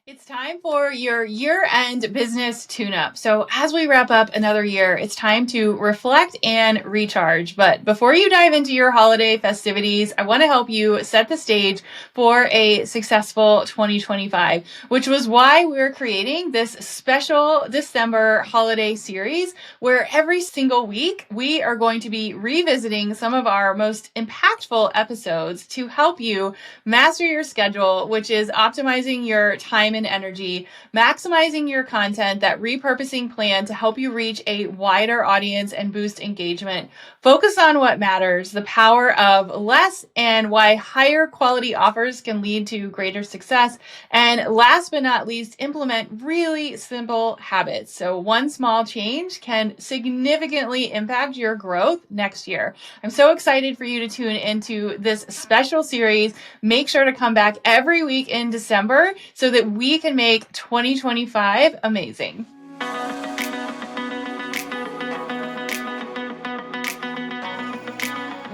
It's time for your year-end business tune-up. So as we wrap up another year, it's time to reflect and recharge. But before you dive into your holiday festivities, I want to help you set the stage for a successful 2025, which was why we're creating this special December holiday series where every single week we are going to be revisiting some of our most impactful episodes to help you master your schedule, which is optimizing your time and energy, maximizing your content, that repurposing plan to help you reach a wider audience and boost engagement. Focus on what matters, the power of less, and why higher quality offers can lead to greater success. And last but not least, implement really simple habits. So one small change can significantly impact your growth next year. I'm so excited for you to tune into this special series. Make sure to come back every week in December so that we can make 2025 amazing.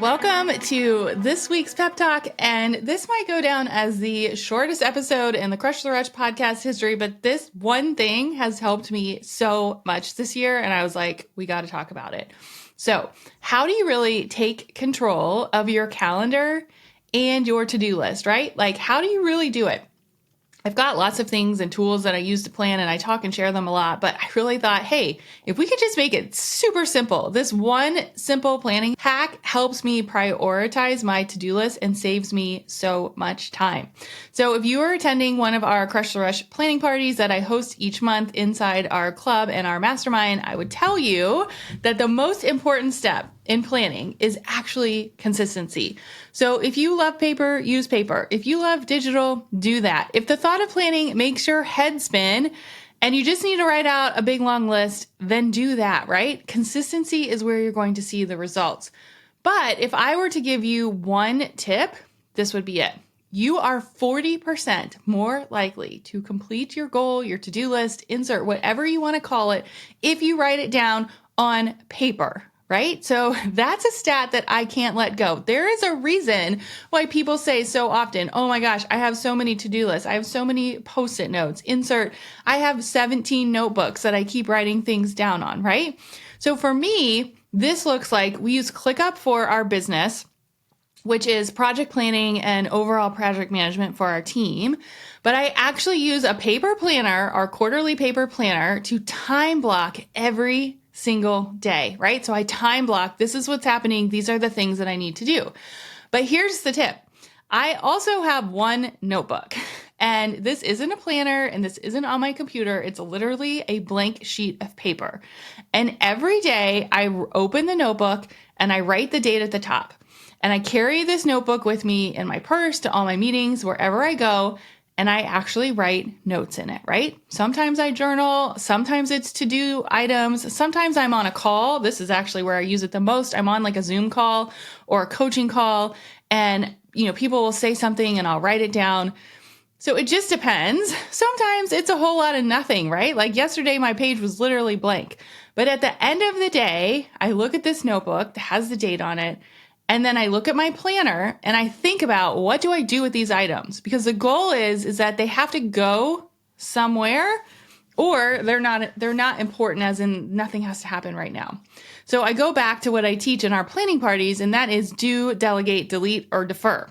Welcome to this week's Pep Talk, and this might go down as the shortest episode in the Crush the Rush podcast history, but this one thing has helped me so much this year, and I was like, we got to talk about it. So, how do you really take control of your calendar and your to-do list, right? Like, how do you really do it? I've got lots of things and tools that I use to plan, and I talk and share them a lot, but I really thought, hey, if we could just make it super simple, this one simple planning hack helps me prioritize my to-do list and saves me so much time. So if you are attending one of our Crush the Rush planning parties that I host each month inside our club and our mastermind, I would tell you that the most important step in planning is actually consistency. So if you love paper, use paper. If you love digital, do that. If the thought of planning makes your head spin and you just need to write out a big long list, then do that, right? Consistency is where you're going to see the results. But if I were to give you one tip, this would be it. You are 40% more likely to complete your goal, your to-do list, insert whatever you want to call it, if you write it down on paper. Right? So that's a stat that I can't let go. There is a reason why people say so often, oh my gosh, I have so many to-do lists. I have so many post-it notes. Insert, I have 17 notebooks that I keep writing things down on, right? So for me, this looks like we use ClickUp for our business, which is project planning and overall project management for our team. But I actually use a paper planner, our quarterly paper planner, to time block every single day, right? So I time block, this is what's happening. These are the things that I need to do. But here's the tip. I also have one notebook, and this isn't a planner and this isn't on my computer. It's literally a blank sheet of paper. And every day I open the notebook and I write the date at the top. And I carry this notebook with me in my purse to all my meetings, wherever I go. And I actually write notes in it, right? Sometimes I journal, sometimes it's to-do items, sometimes I'm on a call. This is actually where I use it the most. I'm on like a Zoom call or a coaching call, and people will say something and I'll write it down. So it just depends. Sometimes it's a whole lot of nothing, right? Like yesterday, my page was literally blank. But at the end of the day, I look at this notebook that has the date on it, and then I look at my planner and I think about, what do I do with these items? Because the goal is that they have to go somewhere, or they're not important, as in nothing has to happen right now. So I go back to what I teach in our planning parties, and that is do, delegate, delete, or defer.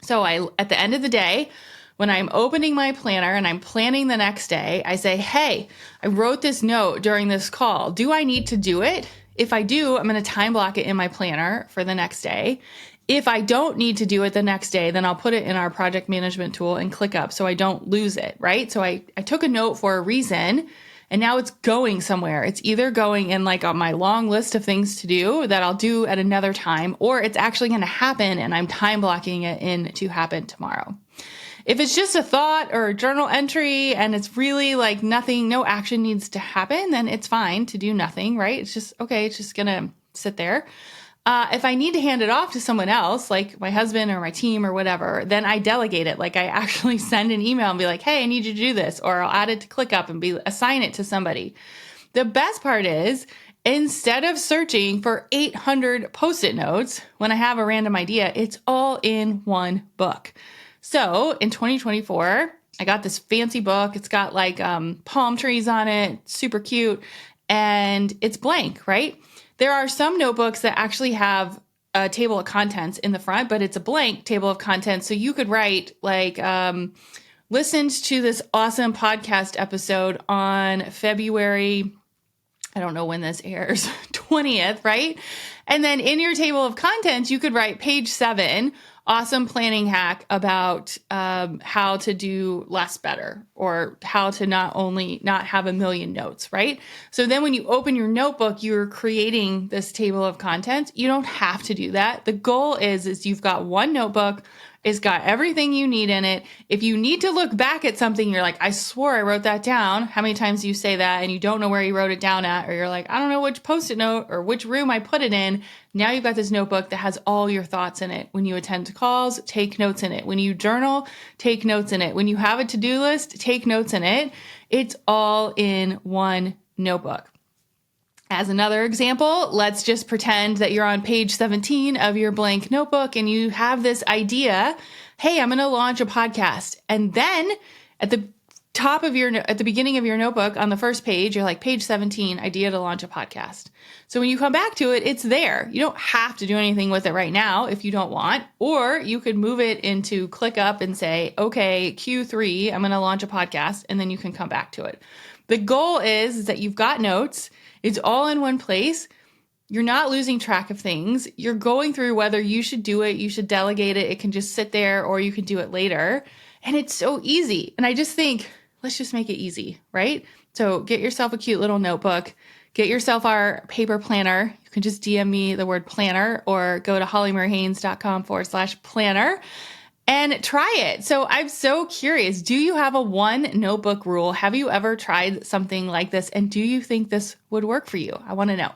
So at the end of the day, when I'm opening my planner and I'm planning the next day, I say, hey, I wrote this note during this call. Do I need to do it? If I do, I'm going to time block it in my planner for the next day. If I don't need to do it the next day, then I'll put it in our project management tool and ClickUp so I don't lose it, right? So I took a note for a reason, and now it's going somewhere. It's either going in like on my long list of things to do that I'll do at another time, or it's actually going to happen and I'm time blocking it in to happen tomorrow. If it's just a thought or a journal entry and it's really like nothing, no action needs to happen, then it's fine to do nothing, right? It's just, okay, it's just going to sit there. If I need to hand it off to someone else, like my husband or my team or whatever, then I delegate it. Like I actually send an email and be like, hey, I need you to do this, or I'll add it to ClickUp and assign it to somebody. The best part is, instead of searching for 800 Post-it notes when I have a random idea, it's all in one book. So in 2024, I got this fancy book. It's got like palm trees on it, super cute, and it's blank, right? There are some notebooks that actually have a table of contents in the front, but it's a blank table of contents. So you could write like, listened to this awesome podcast episode on February, I don't know when this airs, 20th, right? And then in your table of contents, you could write page 7, awesome planning hack about how to do less better, or how to not have a million notes, right? So then when you open your notebook, you're creating this table of contents. You don't have to do that. The goal is you've got one notebook. It's got everything you need in it. If you need to look back at something, you're like, I swore I wrote that down. How many times do you say that and you don't know where you wrote it down at? Or you're like, I don't know which Post-it note or which room I put it in. Now you've got this notebook that has all your thoughts in it. When you attend to calls, take notes in it. When you journal, take notes in it. When you have a to-do list, take notes in it. It's all in one notebook. As another example, let's just pretend that you're on page 17 of your blank notebook and you have this idea, hey, I'm going to launch a podcast. And then at the beginning of your notebook on the first page, you're like, page 17, idea to launch a podcast. So when you come back to it, it's there. You don't have to do anything with it right now if you don't want, or you could move it into ClickUp and say, okay, Q3, I'm going to launch a podcast, and then you can come back to it. The goal is that you've got notes. It's all in one place. You're not losing track of things. You're going through whether you should do it, you should delegate it. It can just sit there, or you can do it later. And it's so easy. And I just think, let's just make it easy, right? So get yourself a cute little notebook. Get yourself our paper planner. You can just DM me the word planner, or go to hollymarihaynes.com/planner. And try it. So I'm so curious. Do you have a one notebook rule? Have you ever tried something like this? And do you think this would work for you? I want to know.